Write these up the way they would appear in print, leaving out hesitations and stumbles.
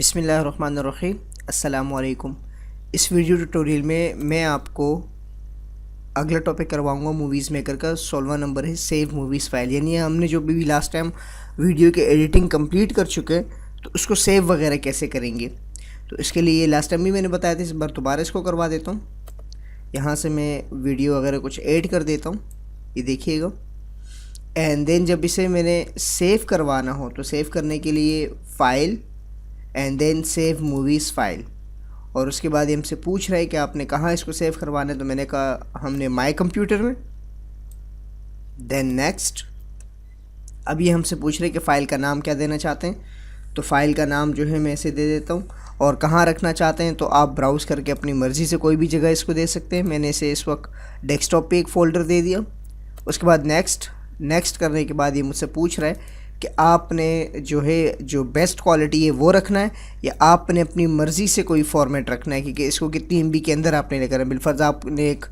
बिस्मिल्लाहिर्रहमानिर्रहीम, अस्सलामुअलैकुम। इस वीडियो ट्यूटोरियल में मैं आपको अगला टॉपिक करवाऊंगा मूवीज़ मेकर का। 16वां नंबर है सेव मूवीज़ फाइल। यानी हमने जो भी लास्ट टाइम वीडियो की एडिटिंग कंप्लीट कर चुके हैं तो उसको सेव वगैरह कैसे करेंगे। तो इसके लिए लास्ट टाइम भी मैंने बताया था, इस बार दोबारा इसको करवा देता हूँ। यहाँ से मैं वीडियो वगैरह कुछ ऐड कर देता हूँ, ये देखिएगा। एंड देन जब इसे मैंने सेव करवाना हो तो सेव करने के लिए file and then save movies file, और उसके बाद ये हमसे पूछ रहा है कि आपने कहाँ इसको सेव करवाना है। तो मैंने कहा हमने माई कंप्यूटर में। देन नेक्स्ट, अब ये हमसे पूछ रहे हैं कि फ़ाइल का नाम क्या देना चाहते हैं। तो फ़ाइल का नाम जो है मैं इसे दे देता हूँ, और कहाँ रखना चाहते हैं तो आप ब्राउज़ करके अपनी मर्ज़ी से कोई भी जगह इसको दे सकते हैं। मैंने इसे इस वक्त डेस्कटॉप पे एक फ़ोल्डर दे दिया। उसके बाद नेक्स्ट करने के बाद ये मुझसे पूछ रहा है कि आपने जो बेस्ट क्वालिटी है वो रखना है या आपने अपनी मर्ज़ी से कोई फॉर्मेट रखना है, क्योंकि इसको कितनी एमबी के अंदर आपने लेकर है। बिलफर्ज आपने एक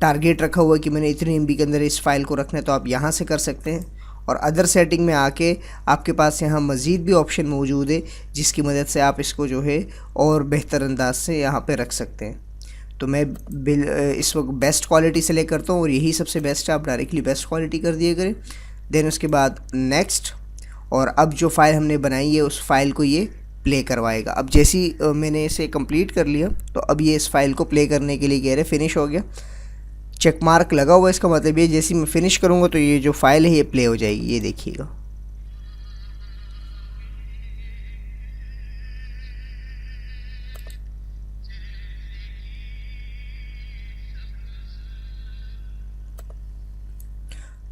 टारगेट रखा हुआ है कि मैंने इतनी एमबी के अंदर इस फाइल को रखना है, तो आप यहाँ से कर सकते हैं। और अदर सेटिंग में आके आपके पास यहाँ मज़ीद भी ऑप्शन मौजूद है जिसकी मदद से आप इसको जो है और बेहतर अंदाज से यहाँ पर रख सकते हैं। तो मैं इस वक्त बेस्ट क्वालिटी सेलेक्ट करता हूँ और यही सबसे बेस्ट है, आप डायरेक्टली बेस्ट क्वालिटी कर दिए करें। देन उसके बाद नेक्स्ट, और अब जो फ़ाइल हमने बनाई है उस फाइल को ये प्ले करवाएगा। अब जैसी मैंने इसे कंप्लीट कर लिया तो अब ये इस फाइल को प्ले करने के लिए कह रहे फिनिश हो गया, चेक मार्क लगा हुआ। इसका मतलब ये जैसे मैं फ़िनिश करूँगा तो ये जो फाइल है ये प्ले हो जाएगी, ये देखिएगा।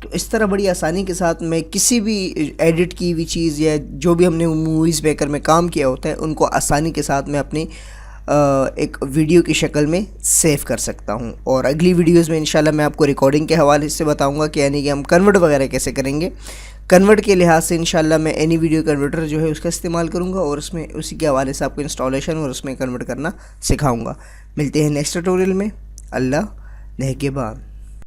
तो इस तरह बड़ी आसानी के साथ मैं किसी भी एडिट की हुई चीज़ या जो भी हमने मूवीज़ मेकर में काम किया होता है उनको आसानी के साथ मैं अपनी एक वीडियो की शक्ल में सेव कर सकता हूं। और अगली वीडियोस में इंशाल्लाह मैं आपको रिकॉर्डिंग के हवाले से बताऊंगा कि यानी कि हम कन्वर्ट वगैरह कैसे करेंगे। कन्वर्ट के लिहाज से इंशाल्लाह मैं एनी वीडियो कन्वर्टर जो है उसका इस्तेमाल करूँगा और उसमें उसी के हवाले से आपको इंस्टॉलेशन और उसमें कन्वर्ट करना सिखाऊँगा। मिलते हैं नेक्स्ट ट्यूटोरियल में। अल्लाह नेगेबान।